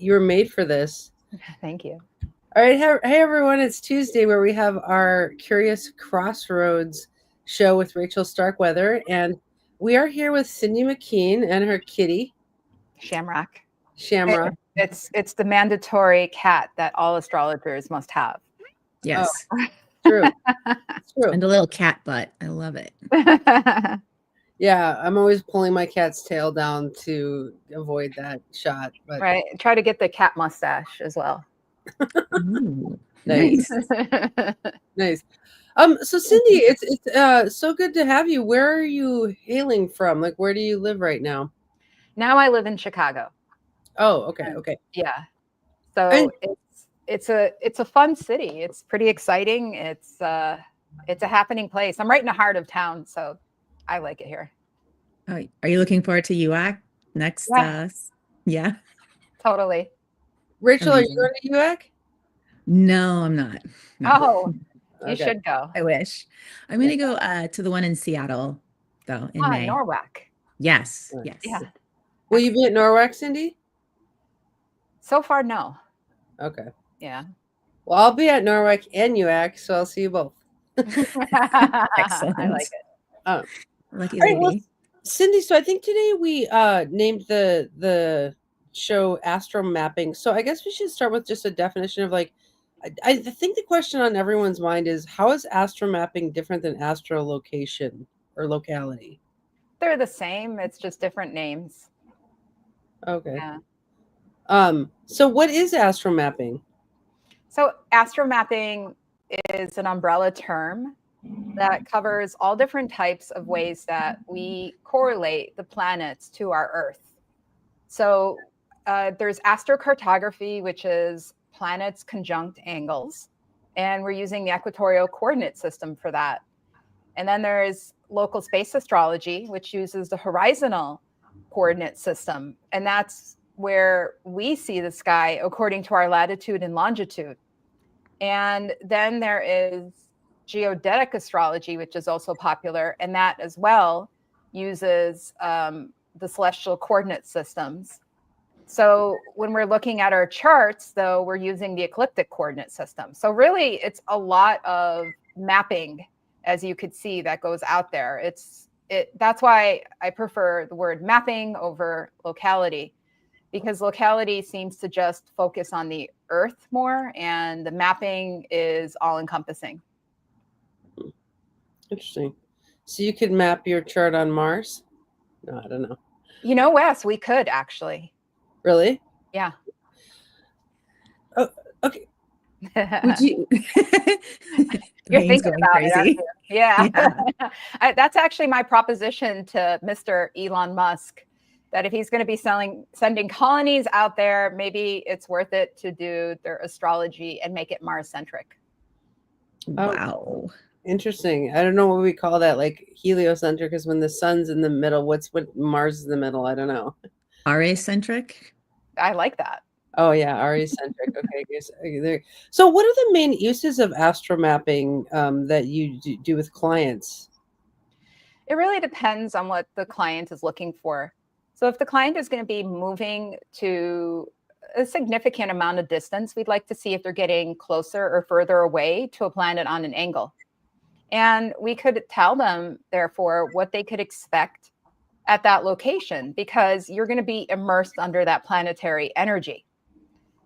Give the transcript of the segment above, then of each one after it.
you were made for this. Thank you. All right. Hey, everyone. It's Tuesday where we have our Curious Crossroads show with Rachel Starkweather. And we are here with Cindy McKean and her kitty, Shamrock. Shamrock. It's the mandatory cat that all astrologers must have. Yes. Oh, true. True. And a little cat butt. I love it. Yeah, I'm always pulling my cat's tail down to avoid that shot. But right. Try to get the cat mustache as well. Ooh, nice. Nice. So Cindy, it's so good to have you. Where are you hailing from? Like, where do you live right now? Now I live in Chicago. Oh, okay, okay. Yeah. So it's a fun city. It's pretty exciting. It's a happening place. I'm right in the heart of town, so I like it here. Oh, are you looking forward to UAC next? Yeah. Totally. Rachel, amazing. Are you going to UAC? No, I'm not. No. Oh, you should go. I wish. I'm going to go to the one in Seattle, though, in May. Norwalk. Yes. Yes. Yeah. Will you be at Norwalk, Cindy? So far, no. Okay. Yeah. Well, I'll be at Norwalk and UAC, so I'll see you both. Excellent. I like it. Lucky lady. Well, Cindy, so I think today we named the show AstroMapping. So I guess we should start with just a definition of like, I think the question on everyone's mind is, how is AstroMapping different than astrolocation or locality? They're the same. It's just different names. Okay. Yeah. So what is AstroMapping? So AstroMapping is an umbrella term that covers all different types of ways that we correlate the planets to our Earth. So there's astrocartography, which is planets conjunct angles, and we're using the equatorial coordinate system for that. And then there's local space astrology, which uses the horizontal coordinate system, and that's where we see the sky according to our latitude and longitude. And then there is geodetic astrology, which is also popular, and that as well uses the celestial coordinate systems. So when we're looking at our charts, though, we're using the ecliptic coordinate system. So really, it's a lot of mapping, as you could see, that goes out there. That's why I prefer the word mapping over locality, because locality seems to just focus on the Earth more, and the mapping is all-encompassing. Interesting. So you could map your chart on Mars? No, I don't know. You know, Wes, we could actually. Really? Yeah. Oh, okay. Would you? You're thinking about crazy. it, aren't you? Yeah. That's actually my proposition to Mr. Elon Musk, that if he's going to be sending colonies out there, maybe it's worth it to do their astrology and make it Mars-centric. Wow. Interesting. I don't know what we call that, like heliocentric, because when the sun's in the middle, what Mars is in the middle? I don't know. RA-centric? I like that. Oh yeah, RA-centric. Okay. So what are the main uses of astromapping that you do with clients? It really depends on what the client is looking for. So if the client is going to be moving to a significant amount of distance, we'd like to see if they're getting closer or further away to a planet on an angle. And we could tell them, therefore, what they could expect at that location, because you're going to be immersed under that planetary energy.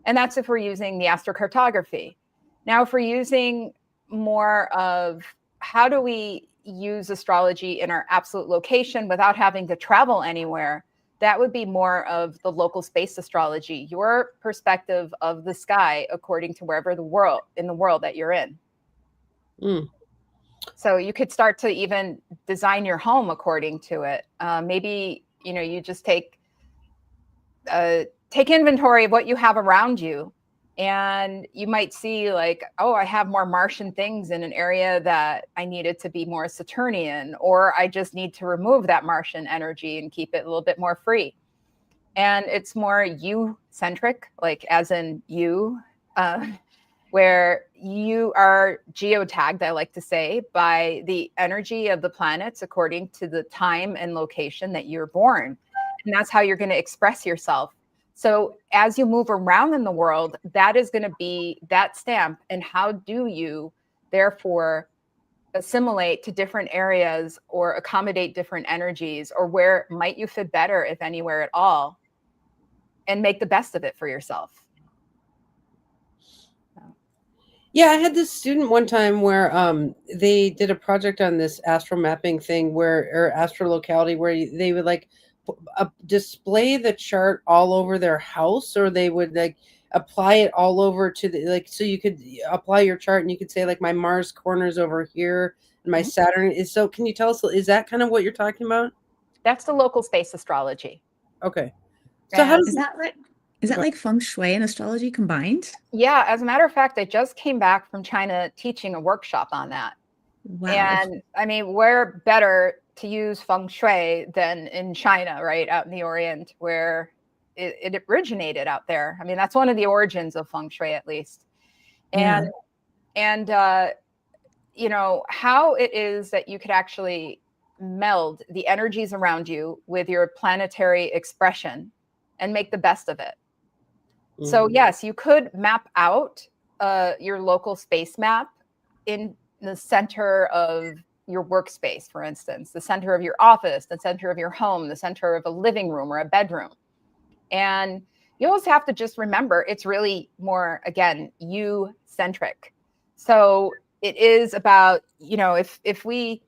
And that's if we're using the astrocartography. Now, if we're using more of how do we use astrology in our absolute location without having to travel anywhere, that would be more of the local space astrology, your perspective of the sky according to wherever in the world that you're in. Mm. So you could start to even design your home according to it. Maybe, you just take inventory of what you have around you, and you might see like, oh, I have more Martian things in an area that I need it to be more Saturnian, or I just need to remove that Martian energy and keep it a little bit more free. And it's more you-centric, like as in you, where you are geotagged, I like to say, by the energy of the planets according to the time and location that you're born. And that's how you're going to express yourself. So as you move around in the world, that is going to be that stamp. And how do you therefore assimilate to different areas or accommodate different energies, or where might you fit better, if anywhere at all, and make the best of it for yourself? Yeah, I had this student one time where they did a project on this AstroMapping thing or astrolocality where they would like display the chart all over their house, or they would like apply it all over to the like, so you could apply your chart and you could say like my Mars corner's over here and my Saturn is. So can you tell us, is that kind of what you're talking about? That's the local space astrology. Okay. So how does is that like feng shui and astrology combined? Yeah, as a matter of fact, I just came back from China teaching a workshop on that. Wow. And I mean, where better to use feng shui than in China, right? Out in the Orient, where it originated out there. I mean, that's one of the origins of feng shui, at least. And, you know, how it is that you could actually meld the energies around you with your planetary expression and make the best of it. So yes, you could map out your local space map in the center of your workspace, for instance, the center of your office, the center of your home, the center of a living room or a bedroom. And you always have to just remember, it's really more, again, you-centric. So it is about, you know, if we,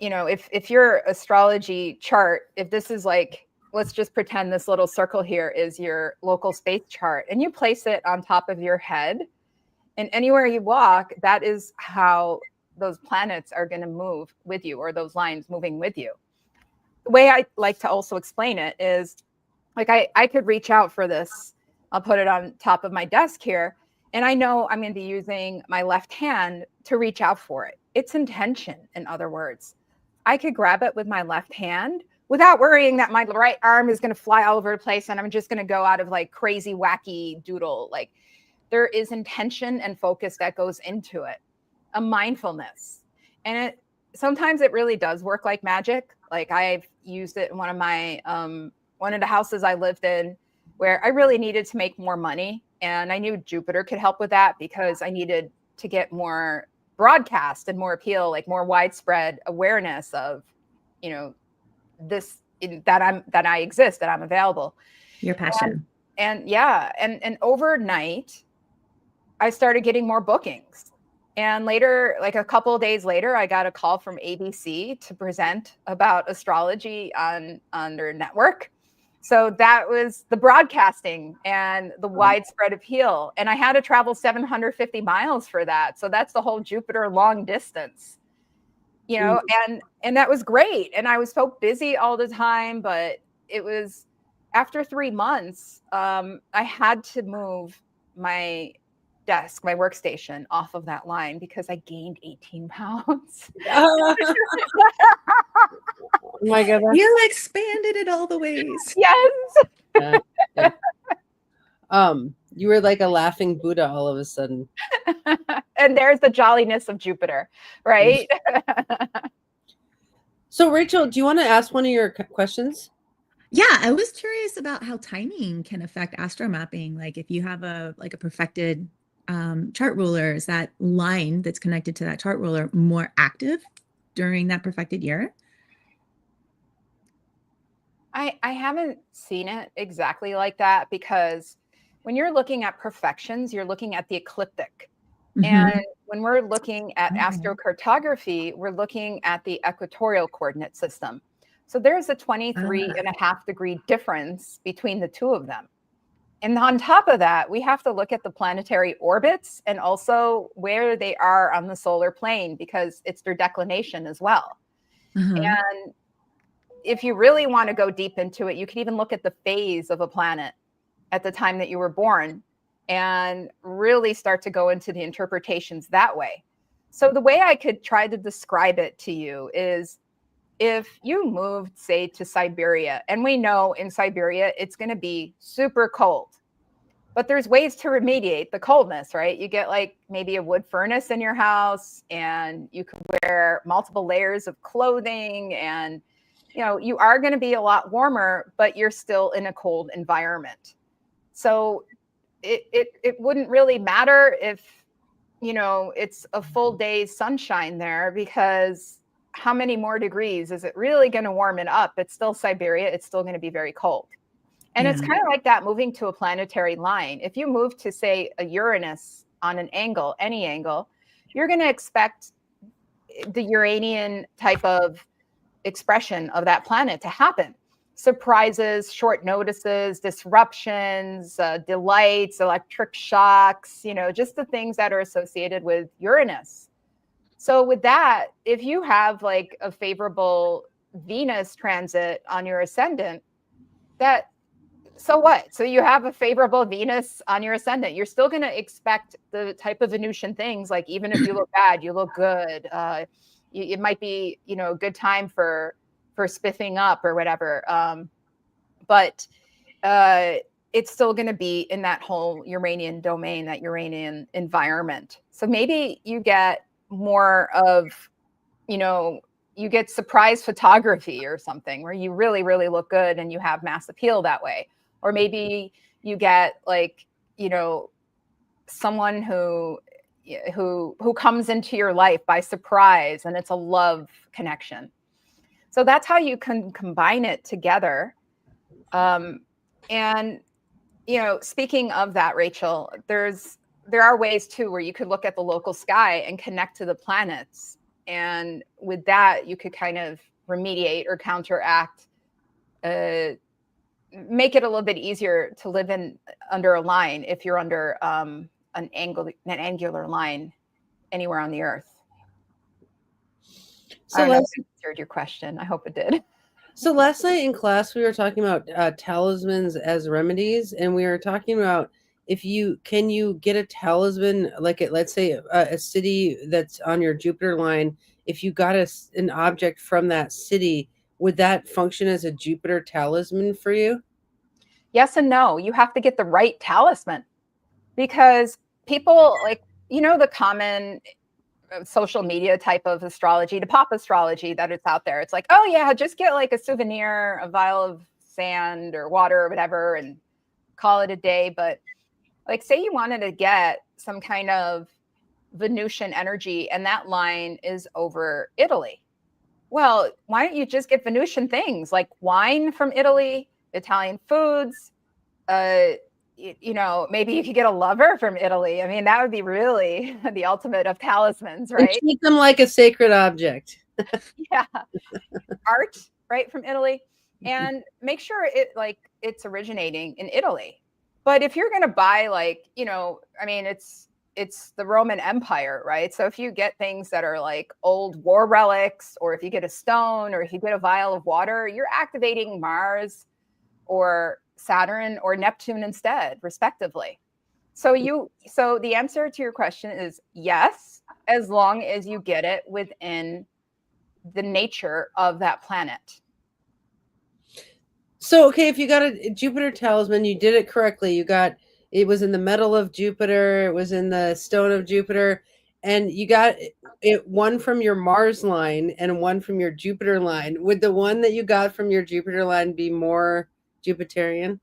you know, if your astrology chart, if this is like, let's just pretend this little circle here is your local space chart, and you place it on top of your head, and anywhere you walk, that is how those planets are going to move with you, or those lines moving with you. The way I like to also explain it is, like, I could reach out for this. I'll put it on top of my desk here, and I know I'm going to be using my left hand to reach out for it. It's intention, in other words. I could grab it with my left hand without worrying that my right arm is going to fly all over the place and I'm just going to go out of like crazy, wacky doodle. Like, there is intention and focus that goes into it, a mindfulness. And sometimes it really does work like magic. Like, I've used it in one of the houses I lived in where I really needed to make more money. And I knew Jupiter could help with that, because I needed to get more broadcast and more appeal, like more widespread awareness of, you know, this, that I exist, that I'm available. Your passion. And overnight I started getting more bookings. And later, like a couple of days later, I got a call from ABC to present about astrology on their network. So that was the broadcasting and the widespread appeal. And I had to travel 750 miles for that. So that's the whole Jupiter long distance, you know, and that was great. And I was so busy all the time, but it was after 3 months, I had to move my desk, my workstation off of that line, because I gained 18 pounds. Oh my God. You expanded it all the ways. Yes. You were like a laughing Buddha all of a sudden. And there's the jolliness of Jupiter, right? So Rachel, do you want to ask one of your questions? Yeah, I was curious about how timing can affect astromapping. Like, if you have a perfected chart ruler, is that line that's connected to that chart ruler more active during that perfected year? I haven't seen it exactly like that, because when you're looking at perfections, you're looking at the ecliptic. And when we're looking at astrocartography, we're looking at the equatorial coordinate system. So there's a 23.5-degree difference between the two of them. And on top of that, we have to look at the planetary orbits and also where they are on the solar plane, because it's their declination as well. And if you really want to go deep into it, you can even look at the phase of a planet at the time that you were born and really start to go into the interpretations that way. So the way I could try to describe it to you is, if you moved, say, to Siberia, and we know in Siberia, it's going to be super cold, but there's ways to remediate the coldness, right? You get like maybe a wood furnace in your house, and you can wear multiple layers of clothing, and, you know, you are going to be a lot warmer, but you're still in a cold environment. So it wouldn't really matter if, you know, it's a full day's sunshine there, because how many more degrees is it really going to warm it up? It's still Siberia. It's still going to be very cold. And it's kind of like that moving to a planetary line. If you move to, say, a Uranus on an angle, any angle, you're going to expect the Uranian type of expression of that planet to happen. Surprises, short notices, disruptions, delights, electric shocks, you know, just the things that are associated with Uranus. So with that, if you have like a favorable Venus transit on your ascendant, so what? So you have a favorable Venus on your ascendant. You're still going to expect the type of Venusian things, like even if you look bad, you look good. It might be, you know, a good time for spiffing up or whatever. But it's still going to be in that whole Uranian domain, that Uranian environment. So maybe you get more of, you know, you get surprise photography or something where you really, really look good and you have mass appeal that way. Or maybe you get like, you know, someone who comes into your life by surprise, and it's a love connection. So that's how you can combine it together. And, you know, speaking of that, Rachel, there are ways too where you could look at the local sky and connect to the planets. And with that, you could kind of remediate or counteract, make it a little bit easier to live under a line if you're under an angular line anywhere on the Earth. So I don't know if I answered your question. I hope it did. So last night in class, we were talking about talismans as remedies, and we were talking about can you get a talisman, like let's say a city that's on your Jupiter line. If you got an object from that city, would that function as a Jupiter talisman for you? Yes and no. You have to get the right talisman, because people, like, you know, the common social media type of astrology, the pop astrology that it's out there. It's like, oh yeah, just get like a souvenir, a vial of sand or water or whatever, and call it a day. But like, say you wanted to get some kind of Venusian energy and that line is over Italy. Well, why don't you just get Venusian things like wine from Italy, Italian foods, you know, maybe you could get a lover from Italy. I mean, that would be really the ultimate of talismans, right? And treat them like a sacred object. Yeah. Art, right, from Italy. And make sure it's originating in Italy. But if you're going to buy, like, you know, I mean, it's the Roman Empire, right? So if you get things that are like old war relics, or if you get a stone, or if you get a vial of water, you're activating Mars or Saturn or Neptune instead, respectively. So the answer to your question is yes, as long as you get it within the nature of that planet. So, okay, if you got a Jupiter talisman, you did it correctly. It was in the metal of Jupiter, it was in the stone of Jupiter, and you got it one from your Mars line and one from your Jupiter line. Would the one that you got from your Jupiter line be more Jupiterian?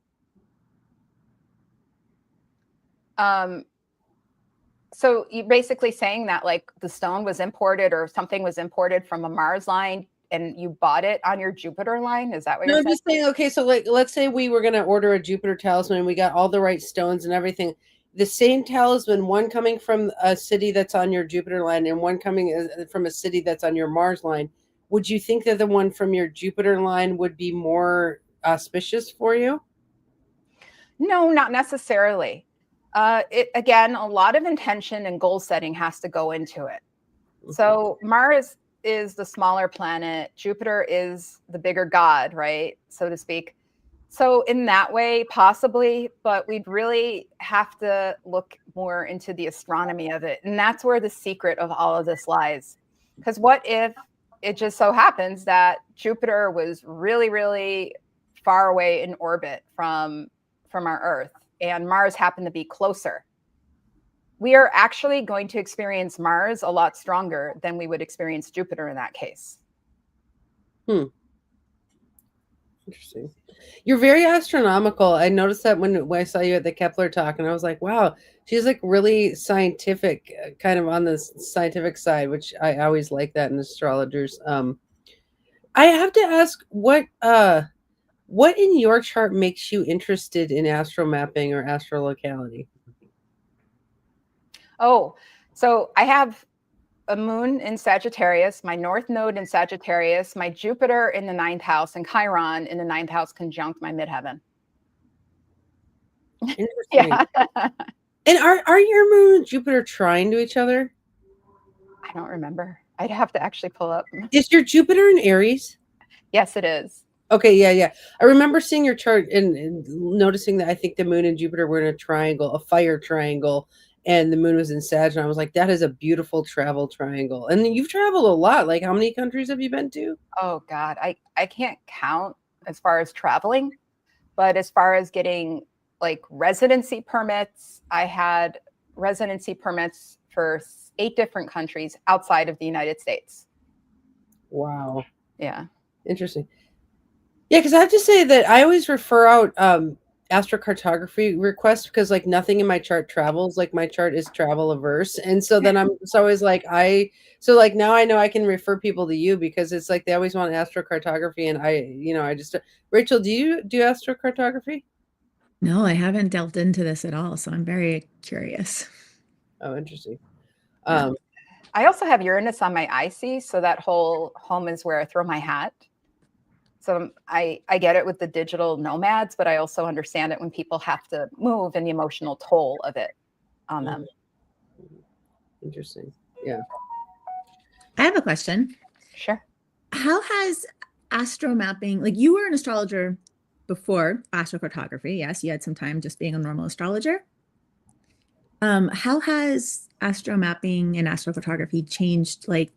So you're basically saying that like the stone was imported or something was imported from a Mars line and you bought it on your Jupiter line? Is that what you're saying? No, I'm just saying, okay, so like let's say we were going to order a Jupiter talisman and we got all the right stones and everything. The same talisman, one coming from a city that's on your Jupiter line and one coming from a city that's on your Mars line. Would you think that the one from your Jupiter line would be more auspicious for you? No, not necessarily. Again, a lot of intention and goal setting has to go into it. So Mars is the smaller planet. Jupiter is the bigger god, right? So to speak. So in that way, possibly, but we'd really have to look more into the astronomy of it. And that's where the secret of all of this lies. Because what if it just so happens that Jupiter was really, really far away in orbit from our Earth, and Mars happened to be closer? We are actually going to experience Mars a lot stronger than we would experience Jupiter in that case. Interesting. You're very astronomical. I noticed that when I saw you at the Kepler talk, and I was like, wow, she's like really scientific, kind of on the scientific side, which I always like that in astrologers. I have to ask, what in your chart makes you interested in astromapping or astrolocality? Oh, so I have a moon in Sagittarius, my north node in Sagittarius, my Jupiter in the ninth house, and Chiron in the ninth house conjunct my midheaven. Interesting. Yeah. And are your moon and Jupiter trine to each other? I don't remember. I'd have to actually pull up. Is your Jupiter in Aries? Yes, it is. Okay, yeah. I remember seeing your chart and noticing that I think the moon and Jupiter were in a triangle, a fire triangle, and the moon was in Sag, and I was like, that is a beautiful travel triangle. And you've traveled a lot. Like, how many countries have you been to? Oh God, I can't count as far as traveling, but as far as getting like residency permits, I had residency permits for 8 different countries outside of the United States. Wow. Yeah. Interesting. Yeah, because I have to say that I always refer out astrocartography requests because like nothing in my chart travels. Like my chart is travel averse. And so then I'm it's always like so like now I know I can refer people to you because it's like they always want astrocartography and I just Rachel, do you do astrocartography? No, I haven't delved into this at all, so I'm very curious. Oh, interesting. Yeah. I also have Uranus on my IC, so that whole home is where I throw my hat. So I get it with the digital nomads, but I also understand it when people have to move and the emotional toll of it on them. Interesting. Yeah. I have a question. Sure. How has astromapping, like you were an astrologer before astrocartography, yes, you had some time just being a normal astrologer. How has astromapping and astrocartography changed, like,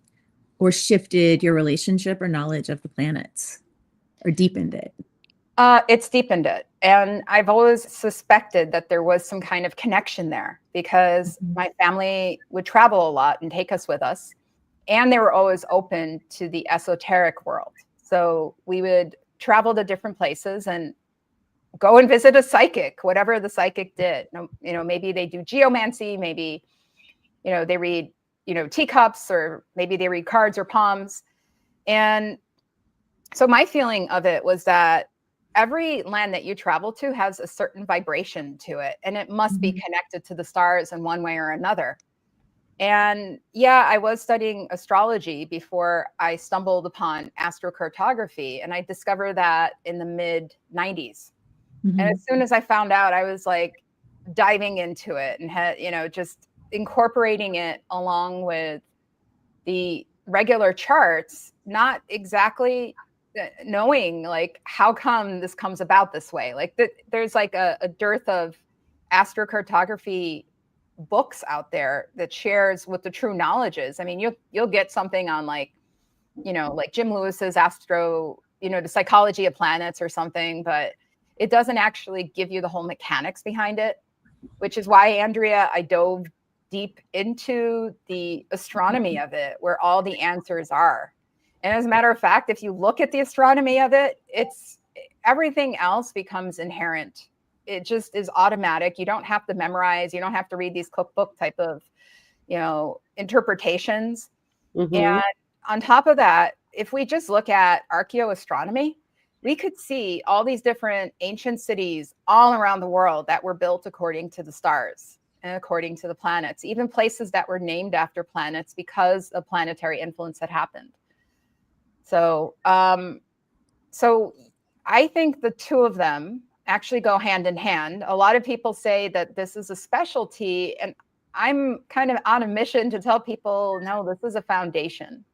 or shifted your relationship or knowledge of the planets, or deepened it? It's deepened it. And I've always suspected that there was some kind of connection there because my family would travel a lot and take us with us. And they were always open to the esoteric world. So we would travel to different places and go and visit a psychic, whatever the psychic did. Maybe they do geomancy, maybe, they read, teacups, or maybe they read cards or palms. And so my feeling of it was that every land that you travel to has a certain vibration to it, and it must be connected to the stars in one way or another. And yeah, I was studying astrology before I stumbled upon astrocartography, and I discovered that in the mid 90s. And as soon as I found out, I was like diving into it and had, just incorporating it along with the regular charts, not exactly knowing like how come this comes about this way. Like there's like a dearth of astrocartography books out there that shares what the true knowledge is. I mean, you'll get something on like Jim Lewis's the psychology of planets or something, but it doesn't actually give you the whole mechanics behind it, which is why, Andrea, I dove deep into the astronomy of it, where all the answers are. And as a matter of fact, if you look at the astronomy of it, everything else becomes inherent. It just is automatic. You don't have to memorize. You don't have to read these cookbook type of, interpretations. And on top of that, if we just look at archaeoastronomy, we could see all these different ancient cities all around the world that were built according to the stars and according to the planets, even places that were named after planets because of planetary influence that happened. So I think the two of them actually go hand in hand. A lot of people say that this is a specialty, and I'm kind of on a mission to tell people, no, this is a foundation.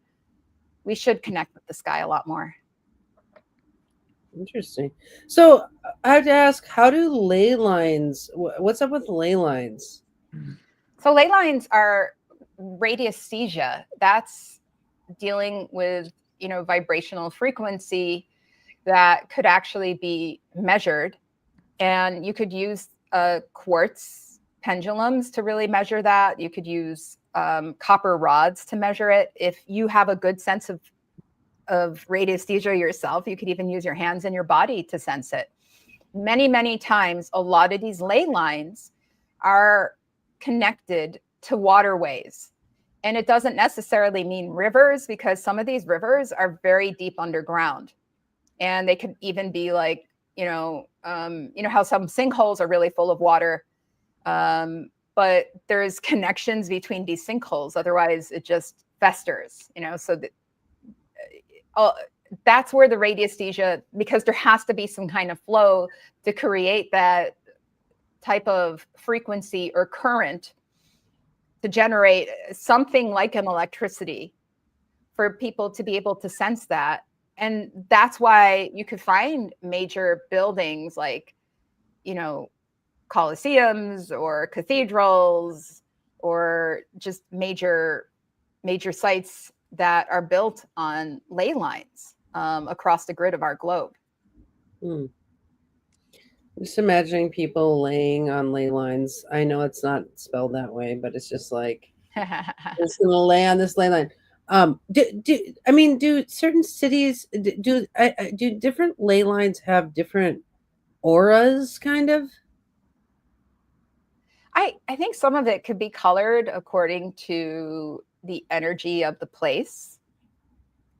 We should connect with the sky a lot more. Interesting. So I have to ask, how do ley lines, what's up with ley lines? So ley lines are radiesthesia. That's dealing with, vibrational frequency that could actually be measured. And you could use quartz pendulums to really measure that. You could use copper rods to measure it if you have a good sense of of radiesthesia yourself. You could even use your hands and your body to sense it. Many, many times, a lot of these ley lines are connected to waterways. And it doesn't necessarily mean rivers, because some of these rivers are very deep underground. And they could even be like, how some sinkholes are really full of water. But there's connections between these sinkholes. Otherwise, it just festers, so that's where the radiesthesia, because there has to be some kind of flow to create that type of frequency or current to generate something like an electricity for people to be able to sense that. And that's why you could find major buildings like, coliseums or cathedrals or just major sites that are built on ley lines across the grid of our globe. Just imagining people laying on ley lines. I know it's not spelled that way, but it's just like, it's going to lay on this ley line. Do certain cities, do different ley lines have different auras, kind of? I think some of it could be colored according to the energy of the place.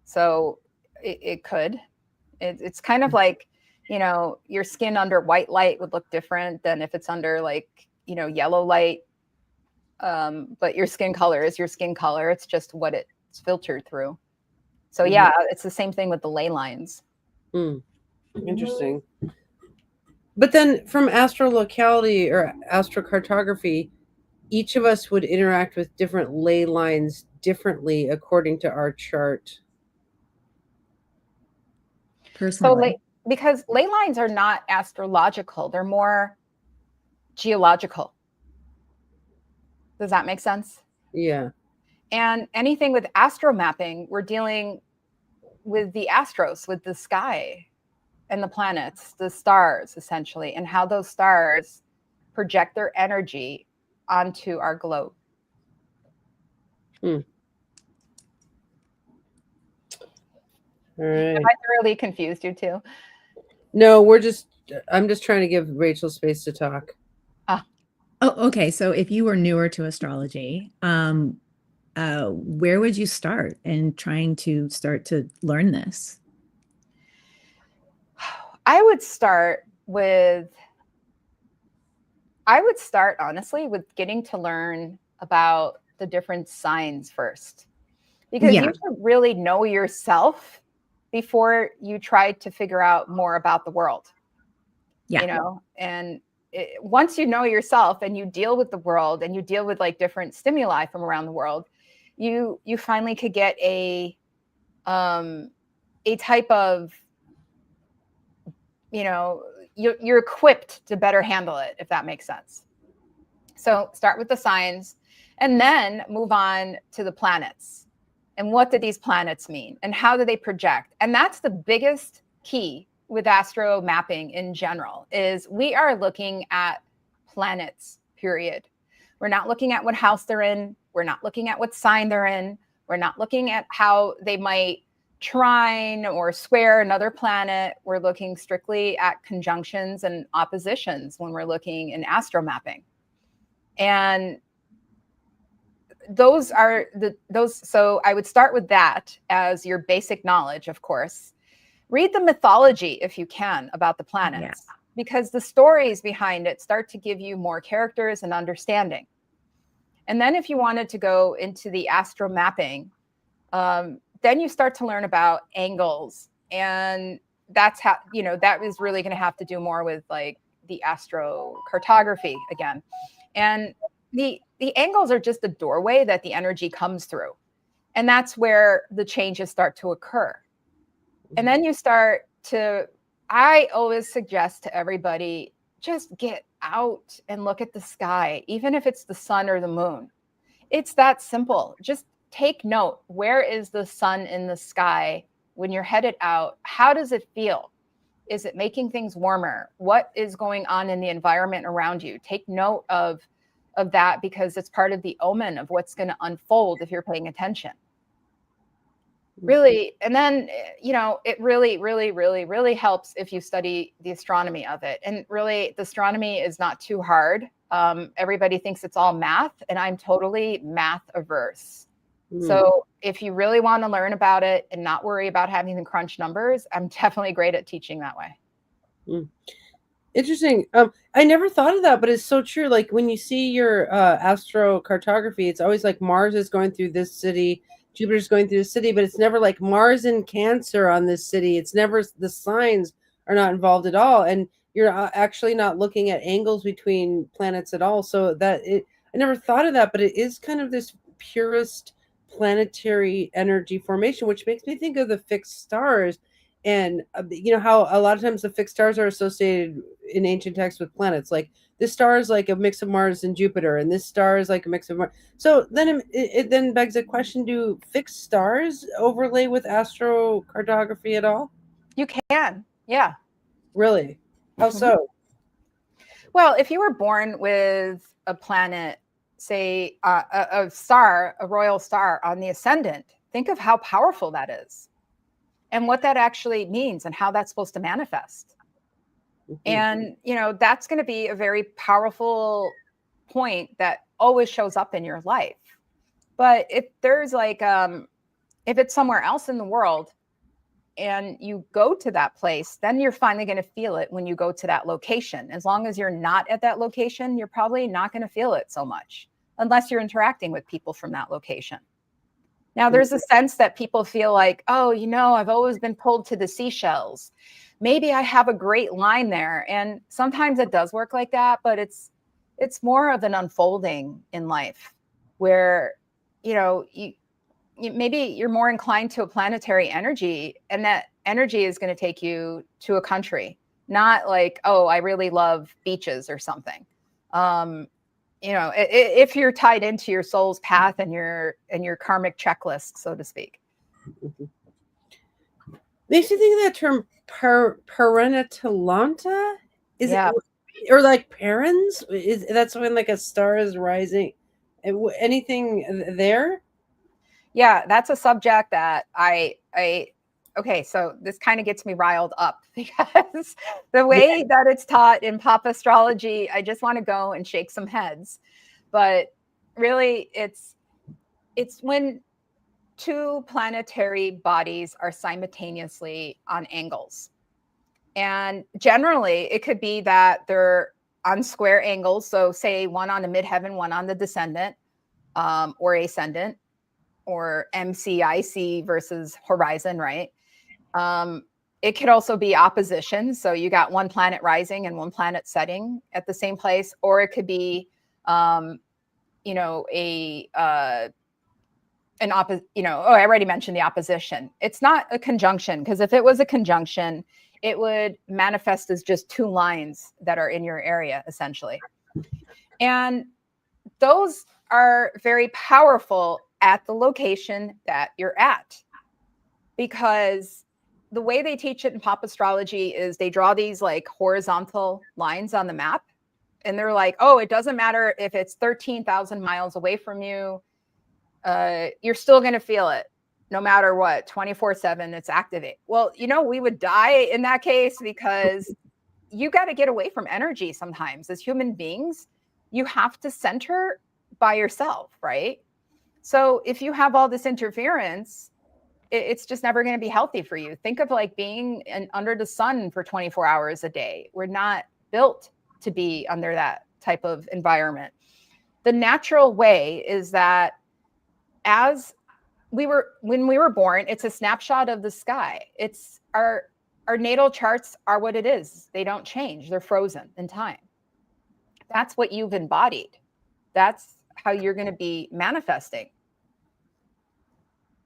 So it could. It's kind of like, your skin under white light would look different than if it's under like, yellow light. But your skin color is your skin color. It's just what it's filtered through. So yeah, it's the same thing with the ley lines. Interesting. But then from astrolocality or astrocartography, each of us would interact with different ley lines differently according to our chart. Personally. So because ley lines are not astrological, they're more geological. Does that make sense? Yeah. And anything with astromapping, we're dealing with the astros, with the sky and the planets, the stars, essentially, and how those stars project their energy onto our globe. All right. Have I thoroughly confused you too? No, I'm just trying to give Rachel space to talk. Oh, okay. So if you were newer to astrology, where would you start in trying to start to learn this? I would start honestly with getting to learn about the different signs first, because you should really know yourself before you try to figure out more about the world. And once you know yourself and you deal with the world and you deal with like different stimuli from around the world, you finally could get a type of, you're equipped to better handle it, if that makes sense. So start with the signs and then move on to the planets. And what do these planets mean? And how do they project? And that's the biggest key with astro mapping in general, is we are looking at planets, period. We're not looking at what house they're in. We're not looking at what sign they're in. We're not looking at how they might trine or square another planet. We're looking strictly at conjunctions and oppositions when we're looking in astro mapping. And so I would start with that as your basic knowledge, of course. Read the mythology if you can about the planets, because the stories behind it start to give you more characters and understanding. And then if you wanted to go into the astro mapping, then you start to learn about angles. And that's how, that is really going to have to do more with like the astrocartography again. And the angles are just the doorway that the energy comes through. And that's where the changes start to occur. And then you start to, I always suggest to everybody, just get out and look at the sky, even if it's the sun or the moon. It's that simple. Just take note. Where is the sun in the sky when you're headed out? How does it feel? Is it making things warmer? What is going on in the environment around you? Take note of that, because it's part of the omen of what's going to unfold if you're paying attention. Really. And then, it really, really, really, really helps if you study the astronomy of it. And really, the astronomy is not too hard. Everybody thinks it's all math, and I'm totally math averse. So if you really want to learn about it and not worry about having to crunch numbers, I'm definitely great at teaching that way. Interesting. I never thought of that, but it's so true. Like when you see your astrocartography, it's always like Mars is going through this city, Jupiter's going through the city, but it's never like Mars in Cancer on this city. It's never, the signs are not involved at all, and you're actually not looking at angles between planets at all. So I never thought of that, but it is kind of this purest planetary energy formation, which makes me think of the fixed stars. And how a lot of times the fixed stars are associated in ancient texts with planets. Like this star is like a mix of Mars and Jupiter, and this star is like a mix of Mars. So then it then begs the question: do fixed stars overlay with astrocartography at all? You can, yeah. Really? How so? Well, if you were born with a planet, say a star, a royal star on the ascendant, think of how powerful that is and what that actually means and how that's supposed to manifest. And, that's going to be a very powerful point that always shows up in your life. But if there's if it's somewhere else in the world and you go to that place, then you're finally going to feel it when you go to that location. As long as you're not at that location, you're probably not going to feel it so much unless you're interacting with people from that location. Now, there's a sense that people feel like, oh, I've always been pulled to the Seychelles. Maybe I have a great line there. And sometimes it does work like that, but it's more of an unfolding in life where, maybe you're more inclined to a planetary energy, and that energy is going to take you to a country, not like, oh, I really love beaches or something. If you're tied into your soul's path and your karmic checklist, so to speak. Makes you think of that term parentalanta? Is Yeah. it, or like parents? That's when like a star is rising? Anything there? Yeah, that's a subject that okay, so this kind of gets me riled up because the way that it's taught in pop astrology, I just want to go and shake some heads. But really, it's when two planetary bodies are simultaneously on angles. And generally, it could be that they're on square angles. So say one on the midheaven, one on the descendant or ascendant, or MCIC versus horizon, right? It could also be opposition. So you got one planet rising and one planet setting at the same place, or it could be, I already mentioned the opposition. It's not a conjunction, because if it was a conjunction, it would manifest as just two lines that are in your area, essentially. And those are very powerful at the location that you're at, because the way they teach it in pop astrology is they draw these like horizontal lines on the map, and they're like, oh, it doesn't matter if it's 13,000 miles away from you, you're still going to feel it no matter what. 24/7 it's activate. Well, we would die in that case, because you got to get away from energy sometimes. As human beings, you have to center by yourself, right? So if you have all this interference, it's just never going to be healthy for you. Think of like being under the sun for 24 hours a day. We're not built to be under that type of environment. The natural way is that when we were born, it's a snapshot of the sky. It's our natal charts are what it is. They don't change. They're frozen in time. That's what you've embodied. That's how you're going to be manifesting.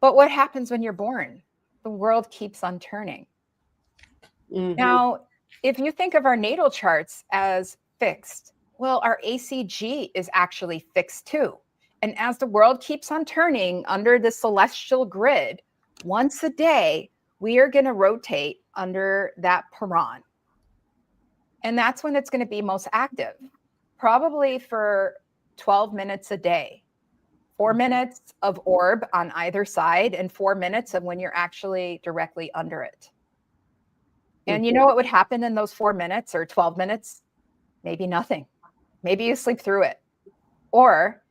But what happens when you're born? The world keeps on turning. Mm-hmm. Now, if you think of our natal charts as fixed, well, our ACG is actually fixed too. And as the world keeps on turning under the celestial grid, once a day, we are going to rotate under that Paran. And that's when it's going to be most active, probably for 12 minutes a day, 4 minutes of orb on either side, and 4 minutes of when you're actually directly under it. And you know what would happen in those 4 minutes or 12 minutes? Maybe nothing. Maybe you sleep through it. Or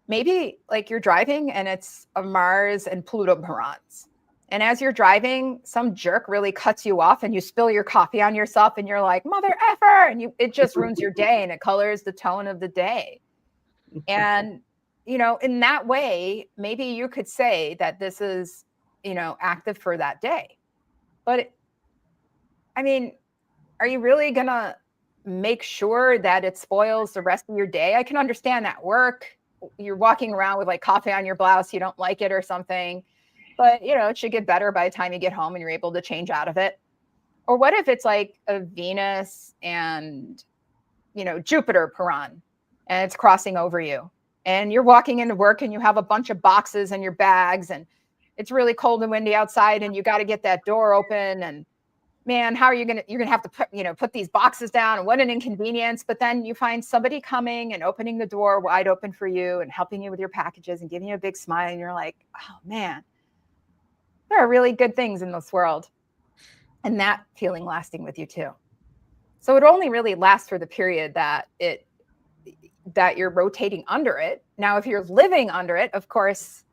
maybe like you're driving and it's a Mars and Pluto Pirans. And as you're driving, some jerk really cuts you off and you spill your coffee on yourself and you're like, mother effer, and it just ruins your day and it colors the tone of the day. And, you know, in that way, maybe you could say that this is, you know, active for that day. But I mean, are you really going to make sure that it spoils the rest of your day? I can understand at work, you're walking around with like coffee on your blouse, you don't like it or something, but you know, it should get better by the time you get home and you're able to change out of it. Or what if it's like a Venus and, you know, Jupiter Piran and it's crossing over you and you're walking into work and you have a bunch of boxes in your bags and it's really cold and windy outside and you got to get that door open, and man, how are you're gonna have to put these boxes down, and what an inconvenience. But then you find somebody coming and opening the door wide open for you and helping you with your packages and giving you a big smile, and you're like, oh man, there are really good things in this world. And that feeling lasting with you too. So it only really lasts for the period that you're rotating under it. Now, if you're living under it, of course,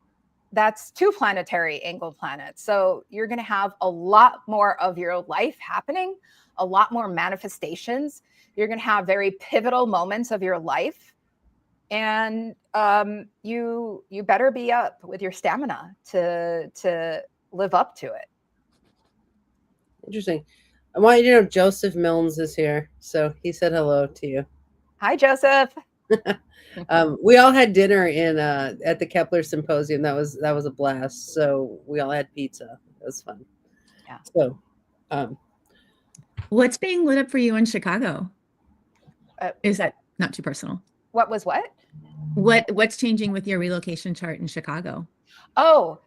that's 2 planetary angled planets. So you're going to have a lot more of your life happening, a lot more manifestations. You're going to have very pivotal moments of your life. And you better be up with your stamina to live up to it. Interesting. I want you to know Joseph Milnes is here. So he said hello to you. Hi, Joseph. We all had dinner in at the Kepler symposium. That was a blast. So we all had pizza. It was fun. Yeah. So what's being lit up for you in Chicago? Is that not too personal? What was what? What's changing with your relocation chart in Chicago? Oh,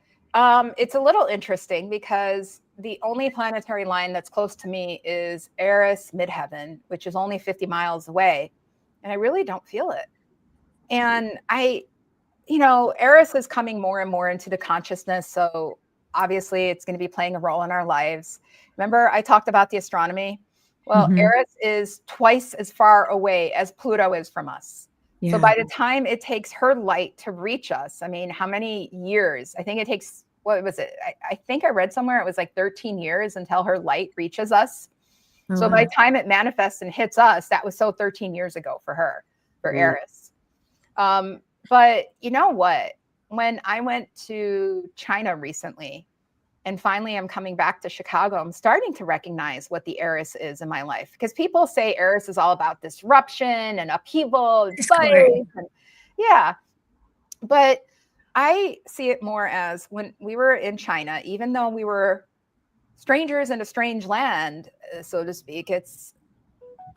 it's a little interesting because the only planetary line that's close to me is Eris Midheaven, which is only 50 miles away. And I really don't feel it. And Eris is coming more and more into the consciousness. So obviously it's going to be playing a role in our lives. Remember, I talked about the astronomy. Well, Eris is twice as far away as Pluto is from us. Yeah. So by the time it takes her light to reach us, I mean, how many years? I think it takes, what was it? I think I read somewhere it was like 13 years until her light reaches us. So by the time it manifests and hits us, that was so 13 years ago for her, for Eris. But you know what? When I went to China recently, and finally I'm coming back to Chicago, I'm starting to recognize what the Eris is in my life. Because people say Eris is all about disruption and upheaval and fight. Yeah. But I see it more as when we were in China, even though we were strangers in a strange land, so to speak,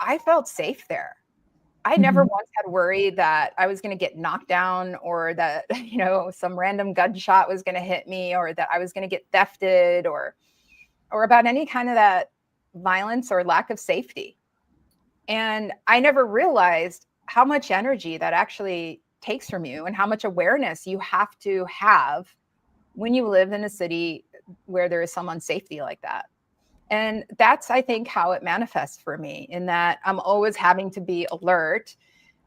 I felt safe there. I never once had worried that I was going to get knocked down or that, some random gunshot was going to hit me or that I was going to get thefted or about any kind of that violence or lack of safety. And I never realized how much energy that actually takes from you and how much awareness you have to have when you live in a city where there is some unsafety like that. And that's, I think, how it manifests for me, in that I'm always having to be alert.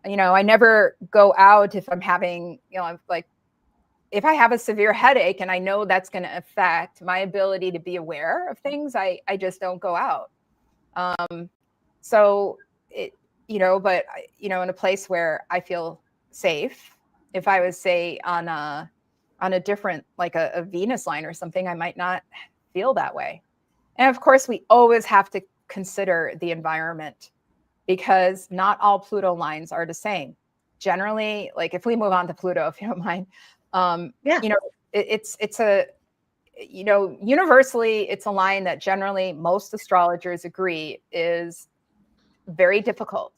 I never go out if I'm having, if I have a severe headache and I know that's going to affect my ability to be aware of things, I just don't go out. So it, but, in a place where I feel safe, if I was, say, on a different, like a Venus line or something, I might not feel that way. And of course, we always have to consider the environment, because not all Pluto lines are the same. Generally, like if we move on to Pluto, if you don't mind, universally, it's a line that generally most astrologers agree is very difficult,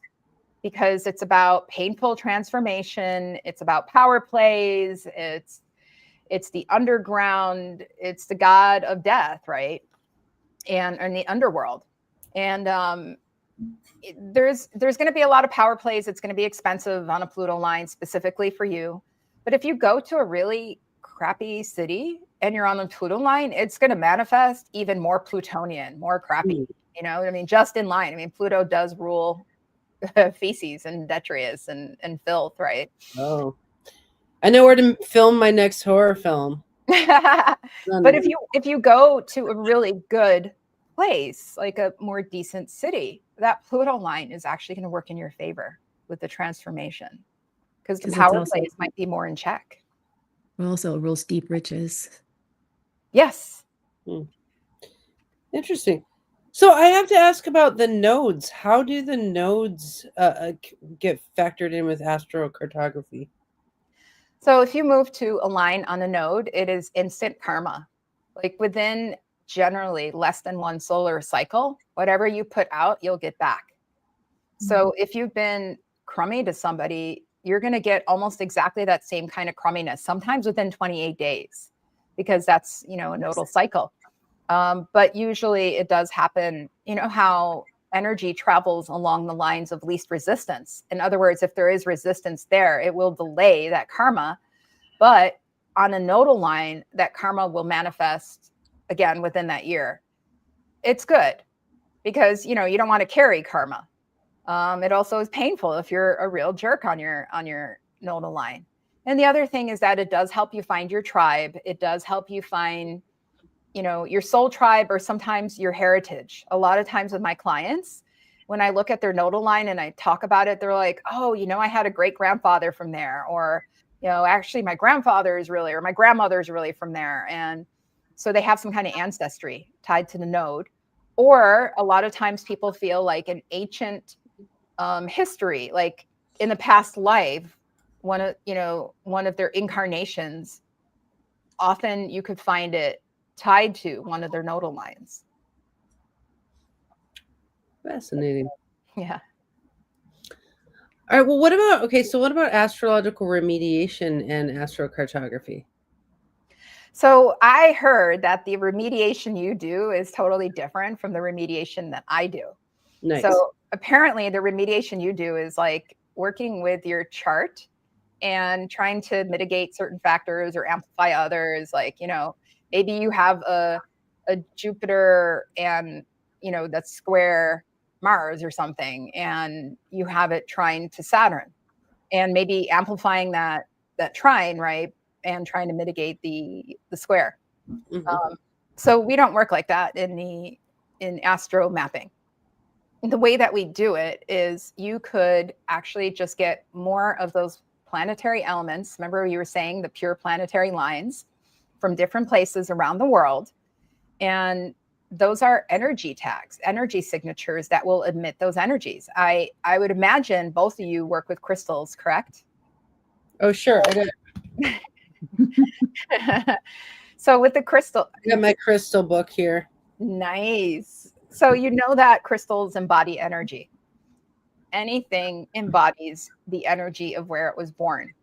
because it's about painful transformation. It's about power plays. It's the underground. It's the god of death, right? And the underworld. And there's going to be a lot of power plays. It's going to be expensive on a Pluto line specifically for you. But if you go to a really crappy city and you're on the Pluto line, it's going to manifest even more Plutonian, more crappy. You know, I mean, just in line. I mean, Pluto does rule feces and detritus and filth, right? Oh, I know where to film my next horror film. But if you go to a really good place, like a more decent city, that Pluto line is actually going to work in your favor with the transformation, because the power plays might be more in check. Also real steep riches. Yes. Interesting. So I have to ask about the nodes. How do the nodes get factored in with astrocartography? So if you move to align on a node, it is instant karma. Like within generally less than one solar cycle, whatever you put out, you'll get back. So if you've been crummy to somebody, you're going to get almost exactly that same kind of crumminess, sometimes within 28 days, because that's, you know, a nodal cycle. But usually it does happen, you know, how energy travels along the lines of least resistance. In other words, if there is resistance there, it will delay that karma. But on a nodal line, that karma will manifest again within that year. It's good because, you know, you don't want to carry karma. It also is painful if you're a real jerk on your nodal line. And the other thing is that it does help you find your tribe. It does help you find, you know, your soul tribe, or sometimes your heritage. A lot of times with my clients, when I look at their nodal line and I talk about it, they're like, oh, you know, I had a great grandfather from there, or, you know, actually my grandfather is really, or my grandmother is really from there. And so they have some kind of ancestry tied to the node. Or a lot of times people feel like an ancient history, like in the past life, one of their incarnations, often you could find it tied to one of their nodal lines. Fascinating. Yeah. All right. Well, what about astrological remediation and astrocartography? So I heard that the remediation you do is totally different from the remediation that I do. Nice. So apparently the remediation you do is like working with your chart and trying to mitigate certain factors or amplify others. Like, you know, maybe you have a Jupiter and, you know, that's square Mars or something, and you have it trine to Saturn, and maybe amplifying that trine, right, and trying to mitigate the square. So we don't work like that in astro mapping. The way that we do it is you could actually just get more of those planetary elements. Remember, you were saying the pure planetary lines from different places around the world. And those are energy tags, energy signatures that will emit those energies. I would imagine both of you work with crystals, correct? Oh, sure. I got So with the crystal, I got my crystal book here. Nice. So you know that crystals embody energy. Anything embodies the energy of where it was born.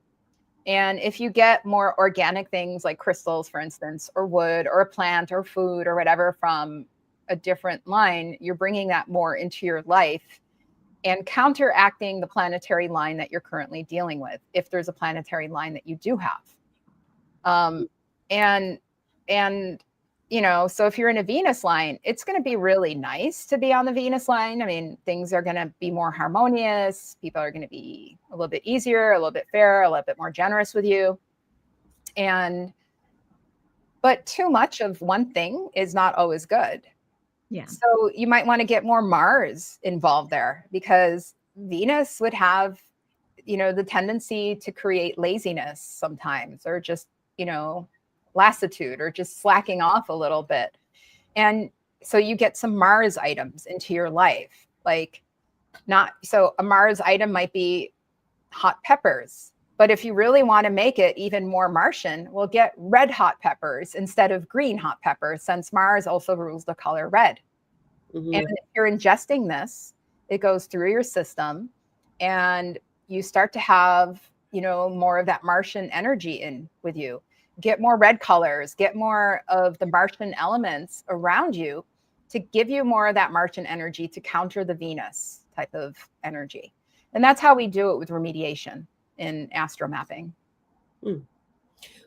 And if you get more organic things like crystals, for instance, or wood or a plant or food or whatever from a different line, you're bringing that more into your life and counteracting the planetary line that you're currently dealing with, if there's a planetary line that you do have. And you know, so if you're in a Venus line, it's going to be really nice to be on the Venus line. I mean, things are going to be more harmonious. People are going to be a little bit easier, a little bit fairer, a little bit more generous with you. But too much of one thing is not always good. Yeah. So you might want to get more Mars involved there, because Venus would have, you know, the tendency to create laziness sometimes, or just, you know, lassitude, or just slacking off a little bit. And so you get some Mars items into your life. Like, not so a Mars item might be hot peppers, but if you really want to make it even more Martian, we'll get red hot peppers instead of green hot peppers, since Mars also rules the color red. And if you're ingesting this, it goes through your system and you start to have, you know, more of that Martian energy in with you. Get more red colors, get more of the Martian elements around you to give you more of that Martian energy to counter the Venus type of energy. And that's how we do it with remediation in astro mapping. Hmm.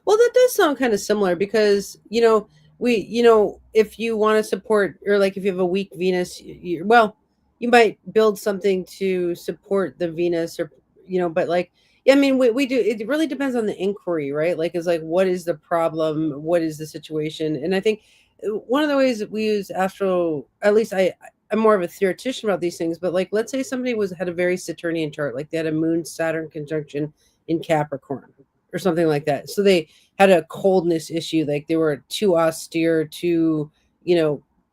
Well, that does sound kind of similar because, if you want to support, or like if you have a weak Venus, well, you might build something to support the Venus, or, but like, yeah, I mean, we do, it really depends on the inquiry, right? Like, it's like, what is the problem? What is the situation? And I think one of the ways that we use astro, at least I'm more of a theoretician about these things, but like, let's say somebody had a very Saturnian chart, like they had a Moon Saturn conjunction in Capricorn or something like that. So they had a coldness issue, like they were too austere, too,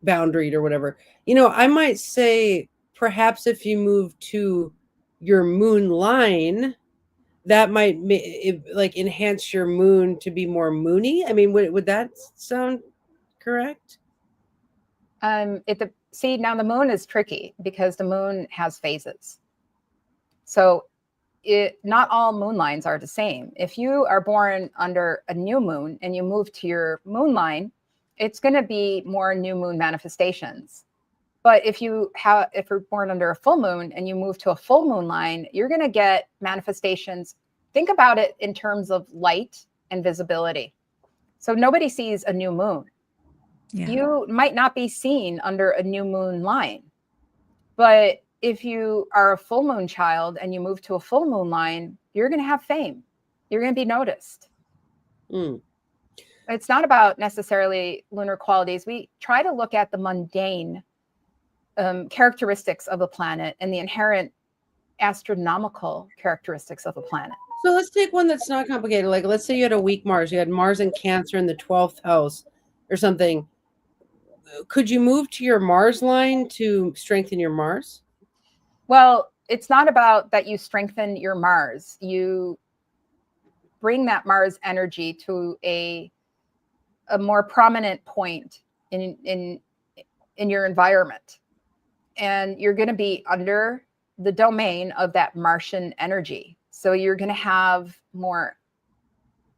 boundaried or whatever. I might say perhaps if you move to your moon line, that might like enhance your moon to be more moony. I mean, would that sound correct? See, now the moon is tricky because the moon has phases. So not all moon lines are the same. If you are born under a new moon and you move to your moon line, it's going to be more new moon manifestations. But if you're born under a full moon and you move to a full moon line, you're going to get manifestations. Think about it in terms of light and visibility. So nobody sees a new moon. Yeah. You might not be seen under a new moon line, but if you are a full moon child and you move to a full moon line, you're going to have fame. You're going to be noticed. Mm. It's not about necessarily lunar qualities. We try to look at the mundane characteristics of a planet and the inherent astronomical characteristics of a planet. So let's take one that's not complicated. Like, let's say you had a weak Mars. You had Mars in Cancer in the 12th house or something. Could you move to your Mars line to strengthen your Mars? Well, it's not about that you strengthen your Mars. You bring that Mars energy to a more prominent point in your environment. And you're going to be under the domain of that Martian energy. So you're going to have more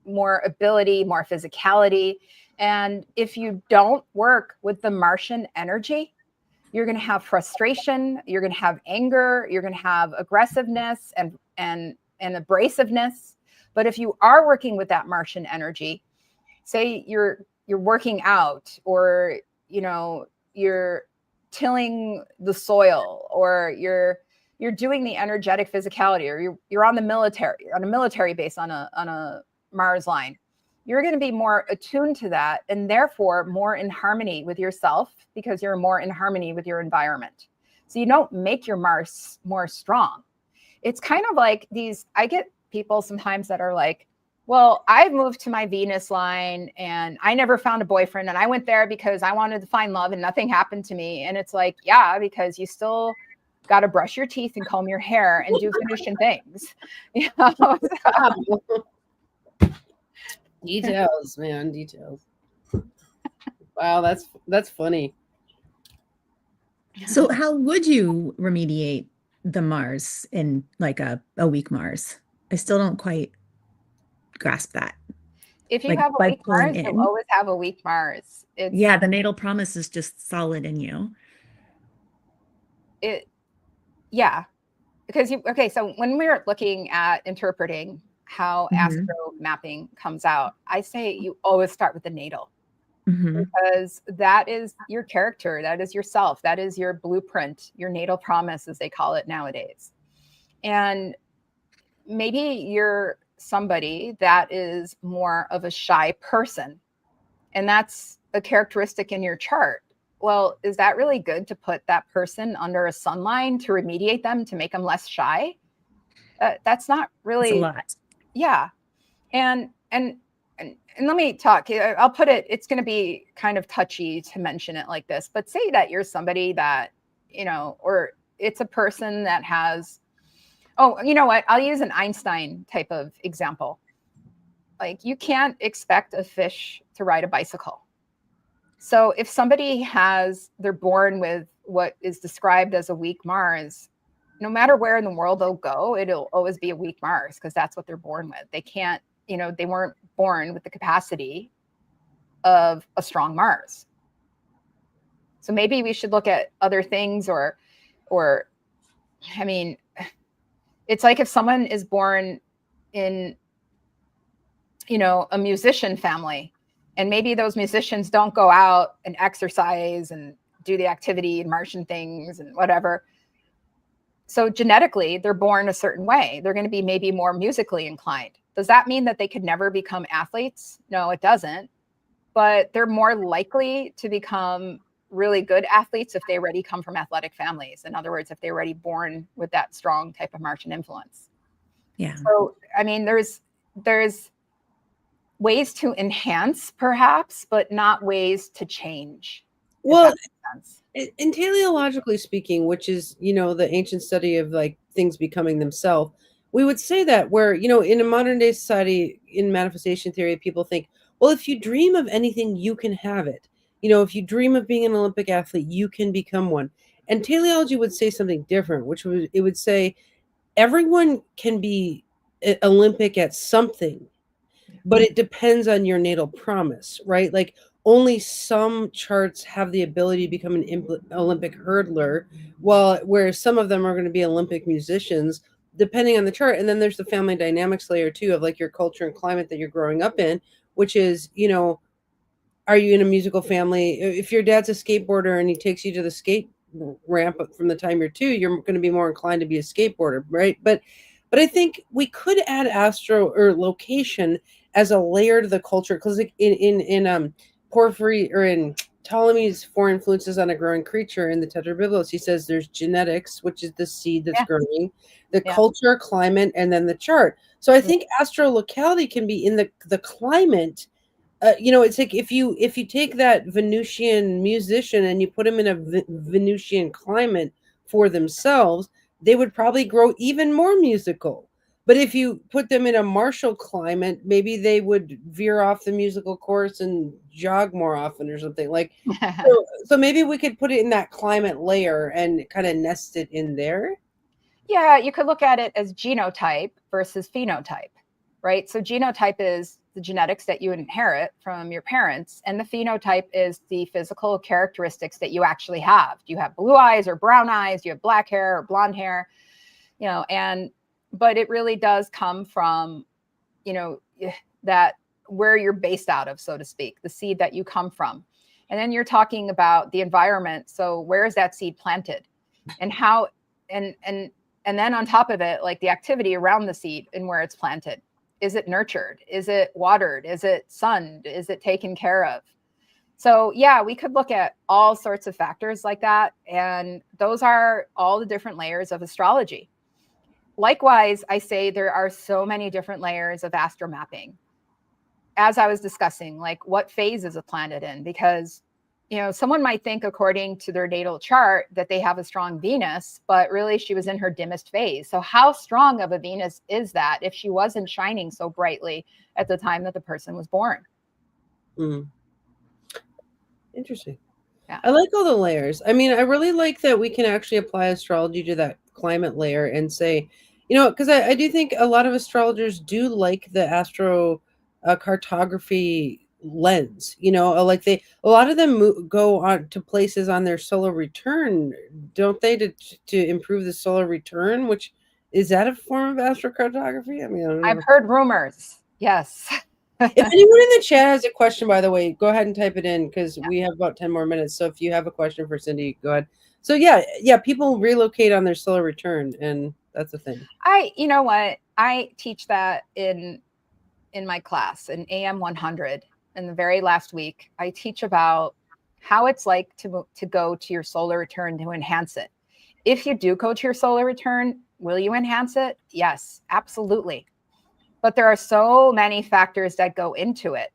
ability, more physicality. And if you don't work with the Martian energy, you're going to have frustration, you're going to have anger, you're going to have aggressiveness and abrasiveness. But if you are working with that Martian energy, say you're working out, or you're tilling the soil, or you're doing the energetic physicality, or you're on a military base on a Mars line, you're going to be more attuned to that, and therefore more in harmony with yourself, because you're more in harmony with your environment. So you don't make your Mars more strong. It's kind of like I get people sometimes that are like, well, I moved to my Venus line and I never found a boyfriend, and I went there because I wanted to find love and nothing happened to me. And it's like, yeah, because you still got to brush your teeth and comb your hair and do Venusian things. Details, man, details. Wow, that's funny. So how would you remediate the Mars in like a weak Mars? I still don't quite grasp that. If you Like, have a by weak pulling Mars, in? you'll always have a weak Mars. Yeah, the natal promise is just solid in you. Yeah. Because so when we're looking at interpreting how astro mapping comes out, I say you always start with the natal. Because that is your character, that is yourself, that is your blueprint, your natal promise, as they call it nowadays. And maybe you're somebody that is more of a shy person, and that's a characteristic in your chart. Well, is that really good to put that person under a sun line to remediate them, to make them less shy? That's not really. It's a lot. Yeah. And let me talk. I'll put it, it's going to be kind of touchy to mention it like this, but say that you're somebody that, or it's a person that has, you know what? I'll use an Einstein type of example. Like, you can't expect a fish to ride a bicycle. So if somebody they're born with what is described as a weak Mars, no matter where in the world they'll go, it'll always be a weak Mars, because that's what they're born with. They can't, they weren't born with the capacity of a strong Mars. So maybe we should look at other things, or I mean, it's like if someone is born in a musician family, and maybe those musicians don't go out and exercise and do the activity and Martian things and whatever. So genetically, they're born a certain way. They're going to be maybe more musically inclined. Does that mean that they could never become athletes? No, it doesn't. But they're more likely to become really good athletes if they already come from athletic families. In other words, if they're already born with that strong type of Martian influence. Yeah. So, I mean, there's ways to enhance perhaps, but not ways to change. Well, and teleologically speaking, which is, the ancient study of like things becoming themselves, we would say that where, in a modern day society, in manifestation theory, people think, well, if you dream of anything, you can have it. If you dream of being an Olympic athlete, you can become one. And teleology would say something different, it would say everyone can be Olympic at something, but it depends on your natal promise, right? Like only some charts have the ability to become an Olympic hurdler, whereas some of them are going to be Olympic musicians, depending on the chart. And then there's the family dynamics layer too, of like your culture and climate that you're growing up in, which is, are you in a musical family? If your dad's a skateboarder and he takes you to the skate ramp from the time you're 2, you're going to be more inclined to be a skateboarder, right? But I think we could add astro or location as a layer to the culture, because like in Porphyry or in Ptolemy's Four Influences on a Growing Creature in the Tetrabiblos, he says there's genetics, which is the seed that's growing, the culture, climate, and then the chart. So I think astrolocality can be in the climate. It's like if you take that Venusian musician and you put him in a Venusian climate for themselves, they would probably grow even more musical. But if you put them in a martial climate, maybe they would veer off the musical course and jog more often or something. Like, so maybe we could put it in that climate layer and kind of nest it in there. Yeah, you could look at it as genotype versus phenotype, right? So genotype is the genetics that you inherit from your parents, and the phenotype is the physical characteristics that you actually have. Do you have blue eyes or brown eyes? Do you have black hair or blonde hair? But it really does come from, that where you're based out of, so to speak, the seed that you come from. And then you're talking about the environment. So where is that seed planted, and how, and then on top of it, like the activity around the seed and where it's planted. Is it nurtured? Is it watered? Is it sunned? Is it taken care of? So yeah, we could look at all sorts of factors like that. And those are all the different layers of astrology. Likewise, I say there are so many different layers of astromapping. As I was discussing, like what phase is a planet in? Because, someone might think according to their natal chart that they have a strong Venus, but really she was in her dimmest phase. So how strong of a Venus is that if she wasn't shining so brightly at the time that the person was born? Mm. Interesting. Yeah. I like all the layers. I mean, I really like that we can actually apply astrology to that climate layer and say, because I do think a lot of astrologers do like the astro cartography lens, like a lot of them go on to places on their solar return, don't they, to improve the solar return, which is that a form of astrocartography? I mean, I don't know. I've heard rumors. Yes. If anyone in the chat has a question, by the way, go ahead and type it in, because we have about 10 more minutes. So if you have a question for Cindy, go ahead. So yeah, people relocate on their solar return, and that's a thing. You know what? I teach that in my class in AM 100. In the very last week, I teach about how it's like to go to your solar return to enhance it. If you do go to your solar return, will you enhance it? Yes, absolutely. But there are so many factors that go into it.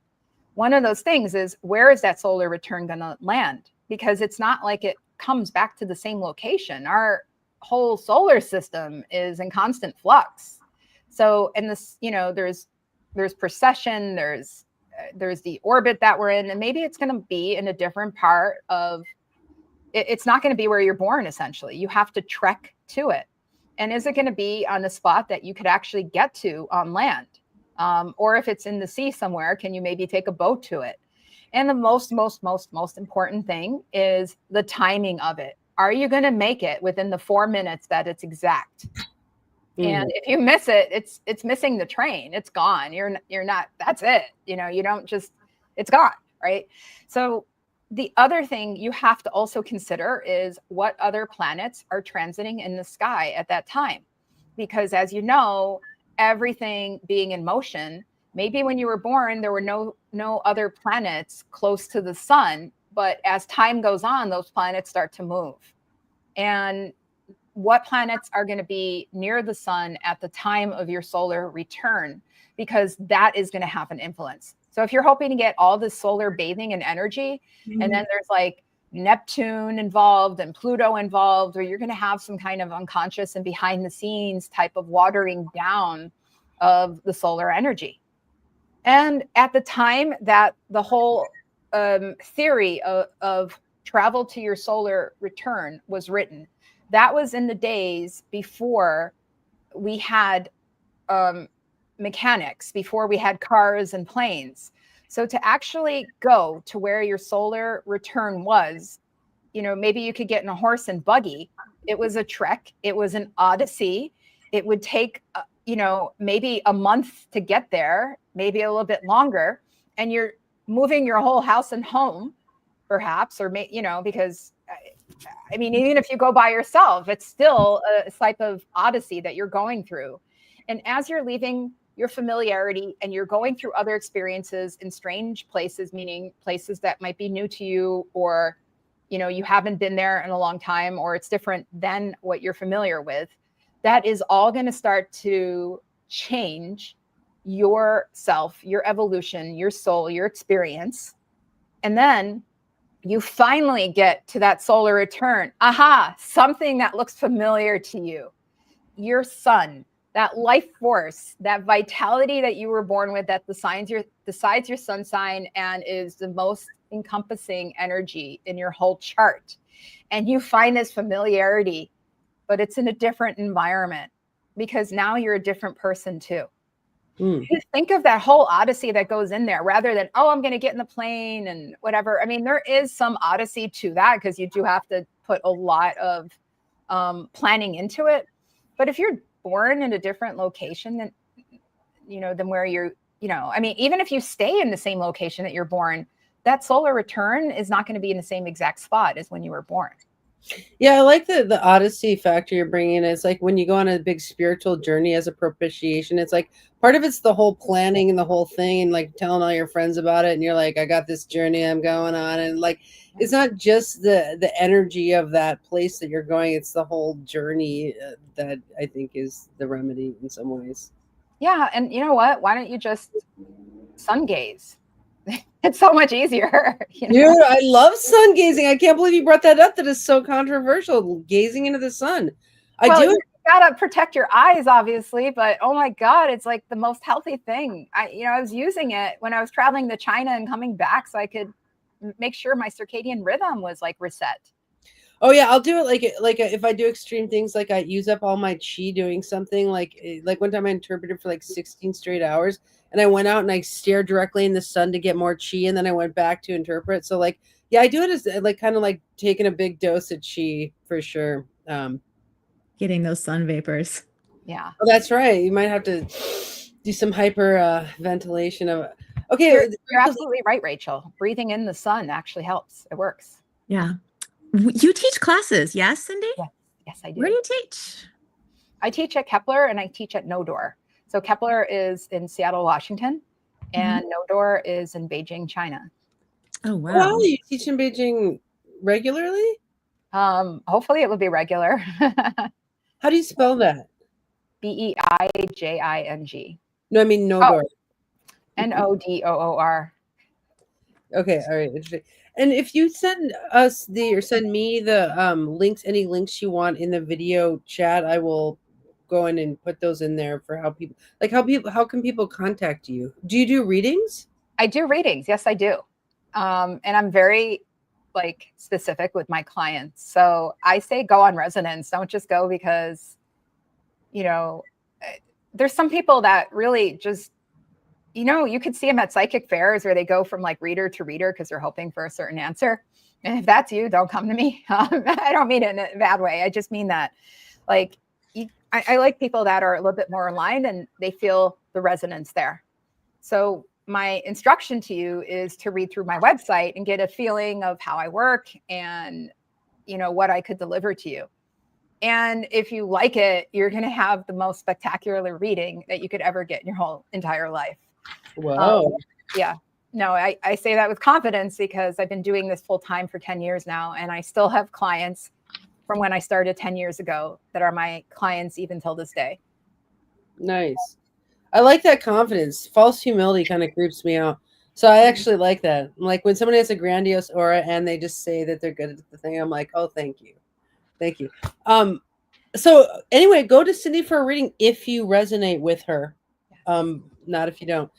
One of those things is, where is that solar return going to land? Because it's not like it comes back to the same location. Our whole solar system is in constant flux. So, and this, there's precession, there's the orbit that we're in, and maybe it's going to be in a different part of it's not going to be where you're born. Essentially, you have to trek to it. And is it going to be on a spot that you could actually get to on land? Or if it's in the sea somewhere, can you maybe take a boat to it? And the most important thing is the timing of it. Are you going to make it within the 4 minutes that it's exact? And if you miss it, it's missing the train. It's gone. You're not, that's it. You know, you don't just, it's gone, right? So the other thing you have to also consider is what other planets are transiting in the sky at that time. Because as you know, everything being in motion, maybe when you were born, there were no other planets close to the sun. But as time goes on, those planets start to move. And what planets are going to be near the sun at the time of your solar return, because that is going to have an influence. So if you're hoping to get all this solar bathing and energy, and then there's like Neptune involved and Pluto involved, or you're going to have some kind of unconscious and behind the scenes type of watering down of the solar energy. And at the time that the whole theory of travel to your solar return was written, that was in the days before we had mechanics, before we had cars and planes. So to actually go to where your solar return was, you know, maybe you could get in a horse and buggy. It was a trek. It was an odyssey. It would take, you know, maybe a month to get there, maybe a little bit longer. And you're moving your whole house and home, perhaps, or, you know, because I mean, even if you go by yourself, it's still a type of odyssey that you're going through. And as you're leaving your familiarity and you're going through other experiences in strange places, meaning places that might be new to you, or, you know, you haven't been there in a long time, or it's different than what you're familiar with, that is all going to start to change yourself, your evolution, your soul, your experience. And then you finally get to that solar return. Aha, something that looks familiar to you. Your sun, that life force, that vitality that you were born with, that decides your sun sign and is the most encompassing energy in your whole chart. And you find this familiarity, but it's in a different environment because now you're a different person too. You think of that whole odyssey that goes in there rather than, oh, I'm going to get in the plane and whatever. I mean, there is some odyssey to that because you do have to put a lot of planning into it. But if you're born in a different location than, you know, than where you're, you know, I mean, even if you stay in the same location that you're born, that solar return is not going to be in the same exact spot as when you were born. Yeah, I like the odyssey factor you're bringing in. It's like when you go on a big spiritual journey as a propitiation, it's like part of it's the whole planning and the whole thing and like telling all your friends about it. And you're like, I got this journey I'm going on. And like, it's not just the energy of that place that you're going. It's the whole journey that I think is the remedy in some ways. Yeah. And you know what? Why don't you just sun gaze? It's so much easier. You know? Dude, I love sun gazing. I can't believe you brought that up. That is so controversial. Gazing into the sun. I do. You gotta protect your eyes, obviously, but oh my God, it's like the most healthy thing. I was using it when I was traveling to China and coming back so I could make sure my circadian rhythm was like reset. Oh yeah, I'll do it like if I do extreme things, like I use up all my chi doing something. Like one time I interpreted for like 16 straight hours, and I went out and I stared directly in the sun to get more chi, and then I went back to interpret. So like, yeah, I do it as like kind of like taking a big dose of chi for sure. Getting those sun vapors. Yeah. Oh, that's right. You might have to do some hyper ventilation of. Okay, you're absolutely right, Rachel. Breathing in the sun actually helps. It works. Yeah. You teach classes, yes, Cindy? Yes, I do. Where do you teach? I teach at Kepler and I teach at Nodor. So Kepler is in Seattle, Washington, and Nodor is in Beijing, China. Oh, wow. Wow, you teach in Beijing regularly? Hopefully it will be regular. How do you spell that? Beijing. No, I mean Nodor. Nodor. Okay, all right. Interesting. And if you send us or send me the links, any links you want in the video chat, I will go in and put those in there for how can people contact you? Do you do readings? I do readings. Yes, I do. And I'm very like specific with my clients. So I say go on resonance. Don't just go because, you know, there's some people that really just, you know, you could see them at psychic fairs where they go from like reader to reader because they're hoping for a certain answer. And if that's you, don't come to me. I don't mean it in a bad way. I just mean that like I like people that are a little bit more aligned and they feel the resonance there. So my instruction to you is to read through my website and get a feeling of how I work and, what I could deliver to you. And if you like it, you're going to have the most spectacular reading that you could ever get in your whole entire life. Whoa. Yeah. No, I say that with confidence because I've been doing this full time for 10 years now. And I still have clients from when I started 10 years ago that are my clients even till this day. Nice. I like that confidence. False humility kind of creeps me out. So I actually like that. Like when somebody has a grandiose aura and they just say that they're good at the thing, I'm like, oh, thank you. Thank you. So anyway, go to Cindy for a reading if you resonate with her. Not if you don't.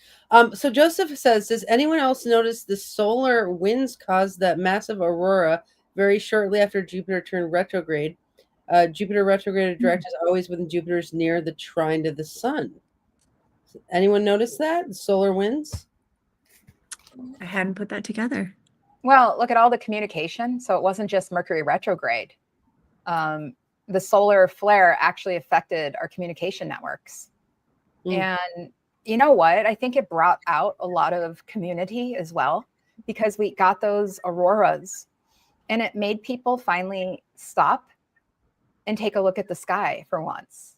So Joseph says, does anyone else notice the solar winds caused that massive aurora very shortly after Jupiter turned retrograde? Jupiter retrograde direct is always when Jupiter's near the trine to the sun. Anyone notice that? Solar winds? I hadn't put that together. Well, look at all the communication. So it wasn't just Mercury retrograde. The solar flare actually affected our communication networks. And you know what? I think it brought out a lot of community as well, because we got those auroras and it made people finally stop and take a look at the sky for once.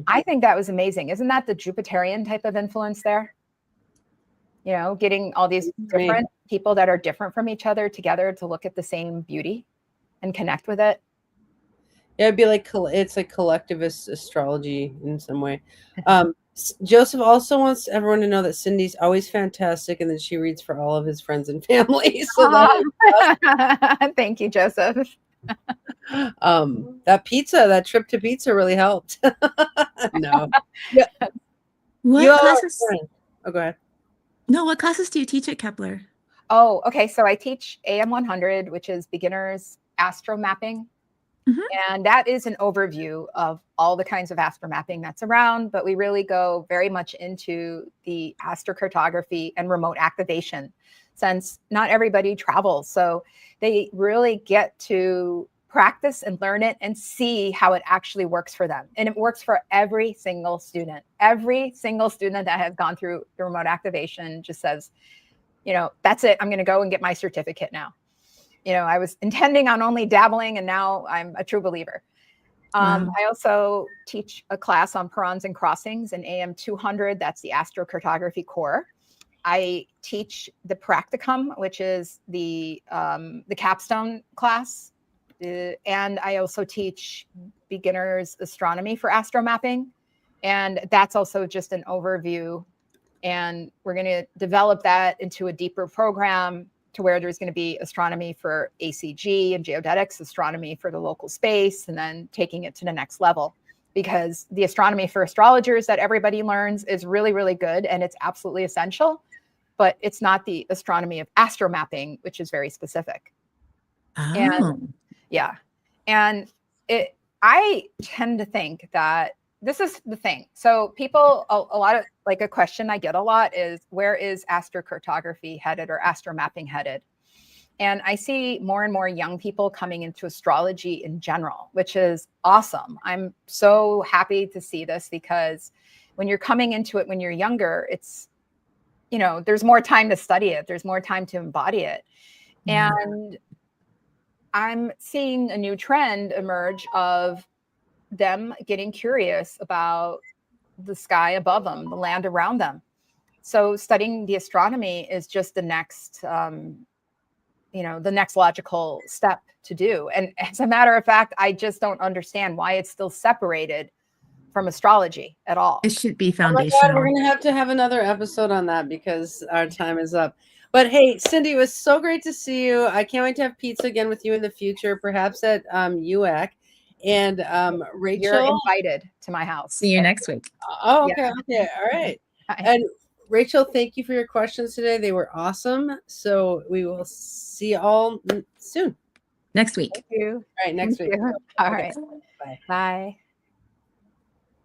I think that was amazing. Isn't that the Jupiterian type of influence there? Getting all these different people that are different from each other together to look at the same beauty and connect with it. Yeah, it'd be like it's like collectivist astrology in some way. Joseph also wants everyone to know that Cindy's always fantastic and that she reads for all of his friends and family. So awesome. Thank you, Joseph. That trip to pizza really helped. No. Yeah. What classes? Oh, go ahead. No, what classes do you teach at Kepler? Oh, okay. So I teach AM 100, which is beginners AstroMapping. And that is an overview of all the kinds of astromapping that's around, but we really go very much into the astrocartography and remote activation, since not everybody travels. So they really get to practice and learn it and see how it actually works for them. And it works for every single student. Every single student that has gone through the remote activation just says, that's it. I'm going to go and get my certificate now. I was intending on only dabbling, and now I'm a true believer. Wow. I also teach a class on Perons and crossings in AM 200. That's the astrocartography core. I teach the practicum, which is the capstone class. And I also teach beginners astronomy for astromapping. And that's also just an overview. And we're going to develop that into a deeper program to where there's going to be astronomy for ACG and geodetics, astronomy for the local space, and then taking it to the next level. Because the astronomy for astrologers that everybody learns is really, really good, and it's absolutely essential, but it's not the astronomy of astromapping, which is very specific. Oh. And yeah. And I tend to think that this is the thing. So people, a lot of, like, a question I get a lot is, where is astrocartography headed or astromapping headed? And I see more and more young people coming into astrology in general, which is awesome. I'm so happy to see this, because when you're coming into it when you're younger, it's, there's more time to study it. There's more time to embody it. And I'm seeing a new trend emerge of them getting curious about the sky above them, the land around them. So studying the astronomy is just the next, the next logical step to do. And as a matter of fact, I just don't understand why it's still separated from astrology at all. It should be foundational. Oh my God, we're going to have another episode on that because our time is up. But hey, Cindy, it was so great to see you. I can't wait to have pizza again with you in the future, perhaps at UAC. And Rachel, you're invited to my house. See you next week. Oh, okay. Yeah. Okay. All right. And Rachel, thank you for your questions today. They were awesome. So we will see you all soon. Next week. Thank you. All right. Next week. All right. Bye. Bye.